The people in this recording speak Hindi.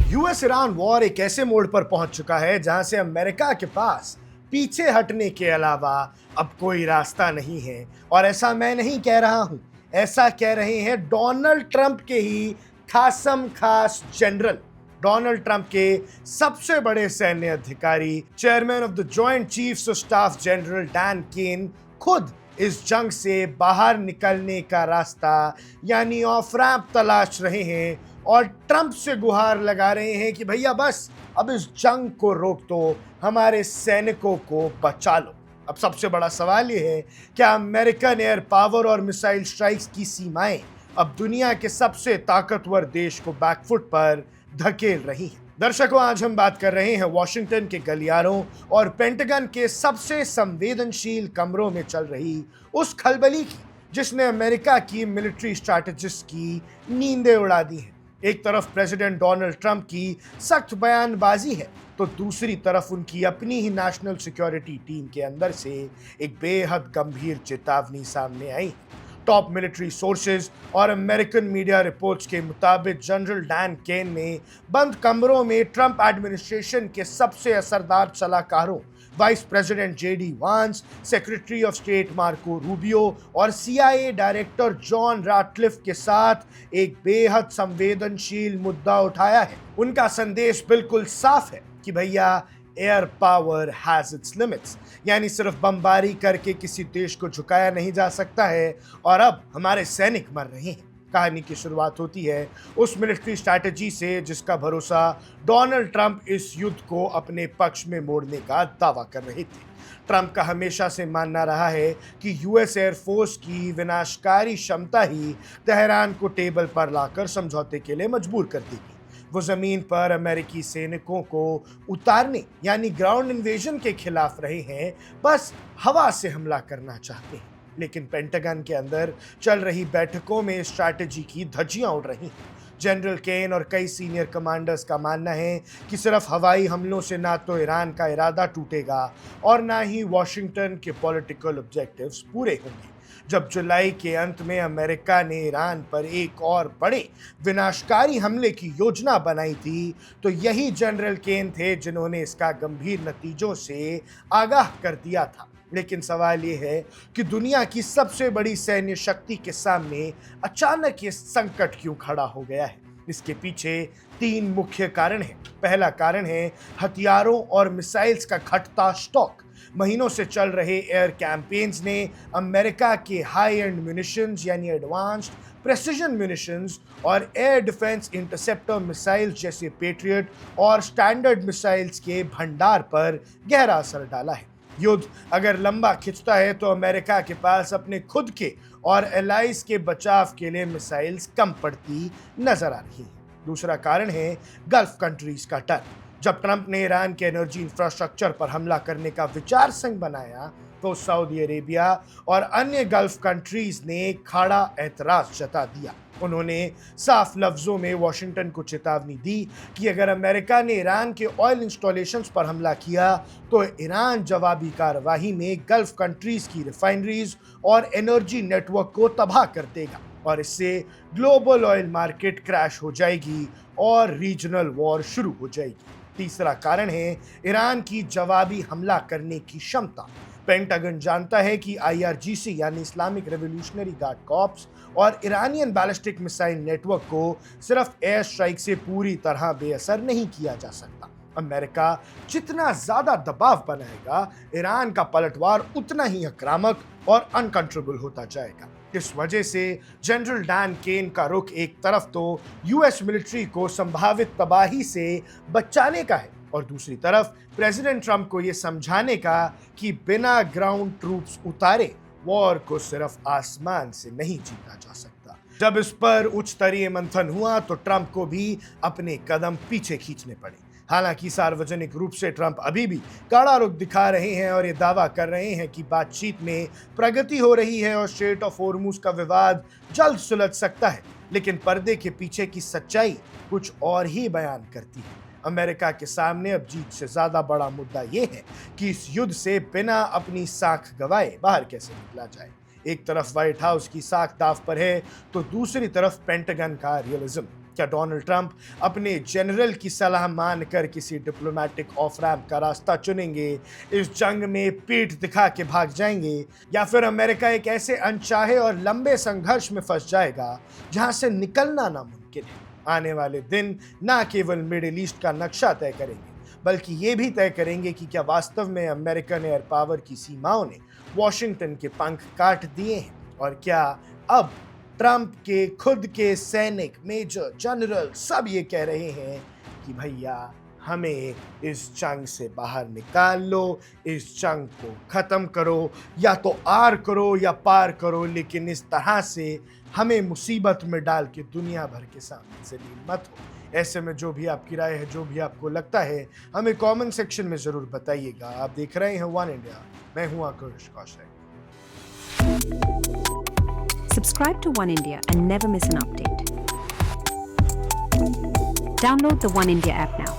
यूएस ईरान वॉर एक ऐसे मोड़ पर पहुंच चुका है जहां से अमेरिका के पास पीछे हटने के अलावा अब कोई रास्ता नहीं है। और ऐसा मैं नहीं कह रहा हूं, ऐसा कह रहे हैं डोनाल्ड ट्रंप के ही खासम खास जनरल, डोनाल्ड ट्रंप के सबसे बड़े सैन्य अधिकारी, chairman of the joint chiefs of staff general Dan Caine खुद इस जंग से बाहर निकलने का रास्ता यानी ऑफ रैंप तलाश रहे हैं और ट्रंप से गुहार लगा रहे हैं कि भैया बस अब इस जंग को रोक दो, हमारे सैनिकों को बचा लो। अब सबसे बड़ा सवाल यह है, क्या अमेरिकन एयर पावर और मिसाइल स्ट्राइक्स की सीमाएं अब दुनिया के सबसे ताकतवर देश को बैकफुट पर धकेल रही हैं? दर्शकों, आज हम बात कर रहे हैं वॉशिंगटन के गलियारों और पेंटागन के सबसे संवेदनशील कमरों में चल रही उस खलबली की जिसने अमेरिका की मिलिट्री स्ट्रैटेजिस्ट की नींदें उड़ा दी हैं। एक तरफ प्रेसिडेंट डोनाल्ड ट्रंप की सख्त बयानबाजी है तो दूसरी तरफ उनकी अपनी ही नेशनल सिक्योरिटी टीम के अंदर से एक बेहद गंभीर चेतावनी सामने आई। टॉप मिलिट्री सोर्सेज और अमेरिकन मीडिया रिपोर्ट्स के मुताबिक जनरल डैन केन ने बंद कमरों में ट्रंप एडमिनिस्ट्रेशन के सबसे असरदार सलाहकारों वाइस प्रेसिडेंट जेडी वांस, secretary of state Marco Rubio और सीआईए डायरेक्टर जॉन राटक्लिफ के साथ एक बेहद संवेदनशील मुद्दा उठाया है। उनका संदेश बिल्कुल साफ है कि भैया air power has its limits, यानी सिर्फ बमबारी करके किसी देश को झुकाया नहीं जा सकता है और अब हमारे सैनिक मर रहे हैं। कहानी की शुरुआत होती है उस मिलिट्री स्ट्रैटेजी से जिसका भरोसा डोनाल्ड ट्रंप इस युद्ध को अपने पक्ष में मोड़ने का दावा कर रहे थे। ट्रंप का हमेशा से मानना रहा है कि यूएस एयरफोर्स की विनाशकारी क्षमता ही तेहरान को टेबल पर लाकर समझौते के लिए मजबूर कर देगी। वो जमीन पर अमेरिकी सैनिकों को उतारने यानी ग्राउंड इन्वेजन के खिलाफ रहे हैं, बस हवा से हमला करना चाहते हैं। लेकिन पेंटागन के अंदर चल रही बैठकों में स्ट्रैटेजी की धज्जियां उड़ रही हैं। जनरल केन और कई सीनियर कमांडर्स का मानना है कि सिर्फ हवाई हमलों से ना तो ईरान का इरादा टूटेगा और ना ही वॉशिंगटन के पॉलिटिकल ऑब्जेक्टिव्स पूरे होंगे। जब जुलाई के अंत में अमेरिका ने ईरान पर एक और बड़े विनाशकारी हमले की योजना बनाई थी तो यही जनरल केन थे जिन्होंने इसका गंभीर नतीजों से आगाह कर दिया था। लेकिन सवाल यह है कि दुनिया की सबसे बड़ी सैन्य शक्ति के सामने अचानक ये संकट क्यों खड़ा हो गया है? इसके पीछे तीन मुख्य कारण हैं। पहला कारण है हथियारों और मिसाइल्स का घटता स्टॉक। महीनों से चल रहे एयर कैंपेन्स ने अमेरिका के हाई एंड म्यूनिशंस यानी एडवांस्ड प्रेसिजन म्यूनिशंस और एयर डिफेंस इंटरसेप्टर मिसाइल्स जैसे पेट्रियट और स्टैंडर्ड मिसाइल्स के भंडार पर गहरा असर डाला है। युद्ध अगर लंबा खिंचता है तो अमेरिका के पास अपने खुद के और एलाइज के बचाव के लिए मिसाइल्स कम पड़ती नजर आ रही है। दूसरा कारण है गल्फ कंट्रीज का डर। जब ट्रंप ने ईरान के एनर्जी इंफ्रास्ट्रक्चर पर हमला करने का विचार संग बनाया तो सऊदी अरेबिया और अन्य गल्फ कंट्रीज ने खड़ा एतराज जता दिया। उन्होंने साफ लफ्जों में वॉशिंगटन को चेतावनी दी कि अगर अमेरिका ने ईरान के ऑयल इंस्टॉलेशंस पर हमला किया तो ईरान जवाबी कार्रवाई में गल्फ कंट्रीज की रिफाइनरीज और एनर्जी नेटवर्क को तबाह कर देगा और इससे ग्लोबल ऑयल मार्केट क्रैश हो जाएगी और रीजनल वॉर शुरू हो जाएगी। तीसरा कारण है ईरान की जवाबी हमला करने की क्षमता। पेंटागन जानता है कि आईआरजीसी यानी इस्लामिक रेवोल्यूशनरी गार्ड कॉर्प्स और ईरानियन बैलिस्टिक मिसाइल नेटवर्क को सिर्फ एयर स्ट्राइक से पूरी तरह बेअसर नहीं किया जा सकता। अमेरिका जितना ज्यादा दबाव बनाएगा, ईरान का पलटवार उतना ही आक्रामक और अनकंट्रोलेबल होता जाएगा। इस वजह से जनरल डैन केन का रुख एक तरफ तो यूएस मिलिट्री को संभावित तबाही से बचाने का है और दूसरी तरफ प्रेसिडेंट ट्रंप को यह समझाने का कि बिना ग्राउंड ट्रूप्स उतारे वॉर को सिर्फ आसमान से नहीं जीता जा सकता। जब इस पर उच्च स्तरीय मंथन हुआ तो ट्रंप को भी अपने कदम पीछे खींचने पड़े। हालांकि सार्वजनिक रूप से ट्रंप अभी भी कड़ा रुख दिखा रहे हैं और ये दावा कर रहे हैं कि बातचीत में प्रगति हो रही है और स्ट्रेट ऑफ होर्मुज का विवाद जल्द सुलझ सकता है। लेकिन पर्दे के पीछे की सच्चाई कुछ और ही बयान करती है। अमेरिका के सामने अब जीत से ज्यादा बड़ा मुद्दा यह है कि इस युद्ध से बिना अपनी साख गवाए बाहर कैसे निकला जाए। एक तरफ व्हाइट हाउस की साख दाव पर है तो दूसरी तरफ पेंटागन का रियलिज्म। क्या डोनाल्ड ट्रंप अपने जनरल की सलाह मानकर किसी डिप्लोमेटिक ऑफ रैम्प का रास्ता चुनेंगे, इस जंग में पीठ दिखा के भाग जाएंगे, या फिर अमेरिका एक ऐसे अनचाहे और लंबे संघर्ष में फंस जाएगा जहां से निकलना नामुमकिन है? आने वाले दिन ना केवल मिडिल ईस्ट का नक्शा तय करेंगे, बल्कि ये भी तय करेंगे कि क्या वास्तव में अमेरिकन एयर पावर की सीमाओं ने वॉशिंगटन के पंख काट दिए हैं, और क्या अब ट्रंप के खुद के सैनिक, मेजर, जनरल सब ये कह रहे हैं कि भैया हमें इस जंग से बाहर निकाल लो, इस जंग को खत्म करो, या तो आर करो या पार करो, लेकिन इस तरह से हमें मुसीबत में डाल के दुनिया भर के सामने जलील मत हो। ऐसे में जो भी आपकी राय है, जो भी आपको लगता है, हमें कमेंट सेक्शन में जरूर बताइएगा। आप देख रहे हैं वन इंडिया, मैं हूं आकुश Kaushik. Subscribe to One India and never miss an update. Download the One India app now.